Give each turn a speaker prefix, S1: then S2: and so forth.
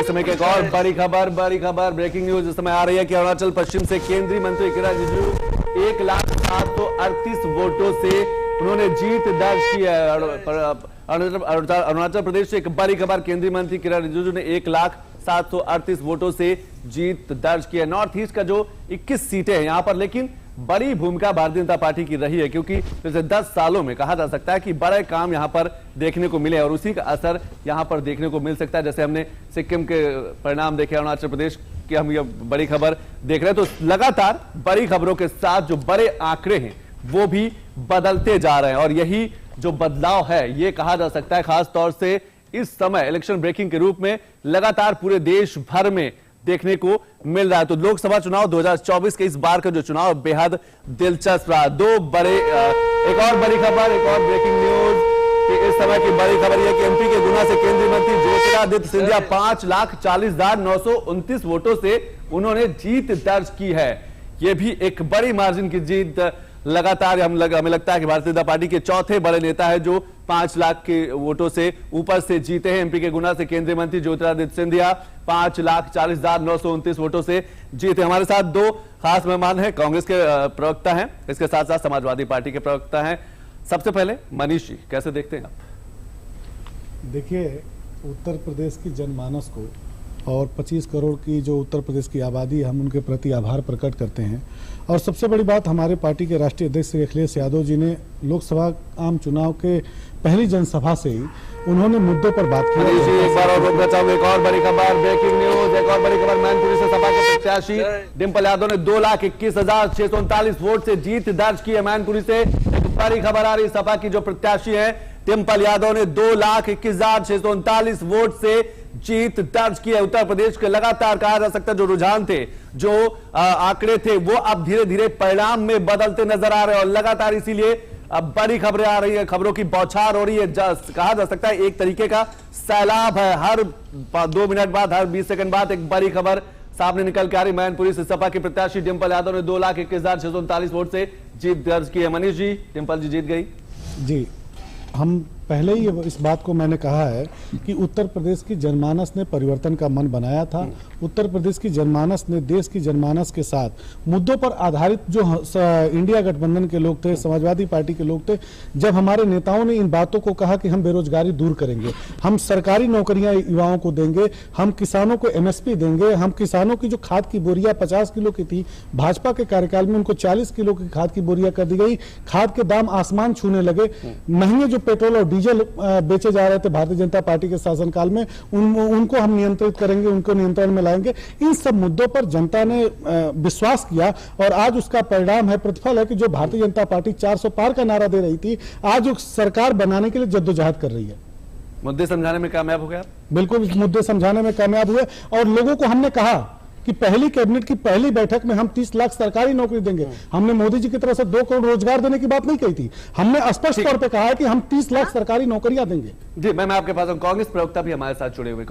S1: समय की एक और बड़ी खबर ब्रेकिंग न्यूज इस समय आ रही है कि अरुणाचल पश्चिम से केंद्रीय मंत्री किरण रिजिजू 1,738 वोटों से उन्होंने जीत दर्ज की है। अरुणाचल प्रदेश से एक बड़ी खबर, केंद्रीय मंत्री किरण रिजिजू ने 1,738 वोटों से जीत दर्ज की है। नॉर्थ ईस्ट का जो 21 सीटें हैं यहां पर, लेकिन बड़ी भूमिका भारतीय जनता पार्टी की रही है, क्योंकि पिछले 10 सालों में कहा जा सकता है कि बड़े काम यहां पर देखने को मिले और उसी का असर यहां पर देखने को मिल सकता है। जैसे हमने सिक्किम के परिणाम देखे, अरुणाचल प्रदेश की हम ये बड़ी खबर देख रहे हैं, तो लगातार बड़ी खबरों के साथ जो बड़े आंकड़े हैं वो भी बदलते जा रहे हैं और यही जो बदलाव है ये कहा जा सकता है खास तौर से इस समय इलेक्शन ब्रेकिंग के रूप में लगातार पूरे देश भर में देखने को मिल रहा है। तो लोकसभा चुनाव 2024 के इस बार का जो चुनाव बेहद दिलचस्प रहा। एक और बड़ी खबर, एक और ब्रेकिंग न्यूज कि इस समय की बड़ी खबर यह कि एमपी के गुना से केंद्रीय मंत्री ज्योतिरादित्य सिंधिया 5,40,929 वोटों से उन्होंने जीत दर्ज की है। यह भी एक बड़ी मार्जिन की जीत लगातार हमें लगता है कि भारतीय जनता पार्टी के चौथे बड़े नेता है जो 5 लाख के वोटों से ऊपर से जीते हैं। एमपी के गुना से केंद्रीय मंत्री ज्योतिरादित्य सिंधिया 5,40,929 वोटों से जीते। हमारे साथ दो खास मेहमान हैं, कांग्रेस के प्रवक्ता हैं, इसके साथ साथ समाजवादी पार्टी के प्रवक्ता हैं। सबसे पहले मनीष जी, कैसे देखते हैं आप?
S2: देखिए, उत्तर प्रदेश की जनमानस को और 25 करोड़ की जो उत्तर प्रदेश की आबादी, हम उनके प्रति आभार प्रकट करते हैं। और सबसे बड़ी बात, हमारे पार्टी के राष्ट्रीय अध्यक्ष श्री अखिलेश यादव जी ने लोकसभा आम चुनाव के पहली जनसभा से ही उन्होंने मुद्दों पर बात की।
S1: एक बार और रोकना चाहूंगा, एक और बड़ी खबर, ब्रेकिंग न्यूज, एक और बड़ी खबर, मैनपुरी से सपा के प्रत्याशी डिंपल यादव ने 2,21,639 वोट से जीत दर्ज की है। मैनपुरी से एक बड़ी खबर आ रही, सपा की जो प्रत्याशी है डिंपल यादव ने 2,21,639 वोट से जीत दर्ज की है। उत्तर प्रदेश के लगातार कहा जा सकता है जो रुझान थे, जो आंकड़े थे, वो अब धीरे धीरे परिणाम में बदलते नजर आ रहे हैं और लगातार इसीलिए अब बड़ी खबरें आ रही है, खबरों की बौछार हो रही है। कहा जा सकता है एक तरीके का सैलाब है, हर 2 मिनट बाद, हर 20 सेकंड बाद एक बड़ी खबर सामने निकल के आ रही। मैनपुरी से सपा की प्रत्याशी डिंपल यादव ने 2,21,639 वोट से जीत दर्ज की है। मनीष जी, डिंपल जी जीत गई
S2: जी। हम पहले ही इस बात को मैंने कहा है कि उत्तर प्रदेश की जनमानस ने परिवर्तन का मन बनाया था। उत्तर प्रदेश की जनमानस ने देश की जनमानस के साथ मुद्दों पर आधारित जो इंडिया गठबंधन के लोग थे, समाजवादी पार्टी के लोग थे, जब हमारे नेताओं ने इन बातों को कहा कि हम बेरोजगारी दूर करेंगे, हम सरकारी नौकरियां युवाओं को देंगे, हम किसानों को एमएसपी देंगे, हम किसानों की जो खाद की बोरियां 50 किलो की थी, भाजपा के कार्यकाल में उनको 40 किलो की खाद की बोरियां कर दी गई। खाद के दाम आसमान छूने लगे। महंगे जो पेट्रोल और डीजल बेचे जा रहे थे भारतीय जनता पार्टी के शासनकाल में, उनको हम नियंत्रित करेंगे, उनको नियंत्रण में लाएंगे। इन सब मुद्दों पर जनता ने विश्वास किया और आज उसका परिणाम है, प्रतिफल है कि जो भारतीय जनता पार्टी 400 पार का नारा दे रही थी, आज सरकार बनाने के लिए जद्दोजहद कर रही है।
S1: मुद्दे समझाने में कामयाब हो गया?
S2: बिल्कुल, मुद्दे समझाने में कामयाब हुए और लोगों को हमने कहा कि पहली कैबिनेट की पहली बैठक में हम 30 लाख सरकारी नौकरी देंगे। हमने मोदी जी की तरफ से 2 करोड़ रोजगार देने की बात नहीं कही थी, हमने स्पष्ट तौर पे कहा है कि हम 30 लाख सरकारी नौकरियां देंगे।
S1: जी, मैं आपके पास हूं। कांग्रेस प्रवक्ता भी हमारे साथ जुड़े हुए।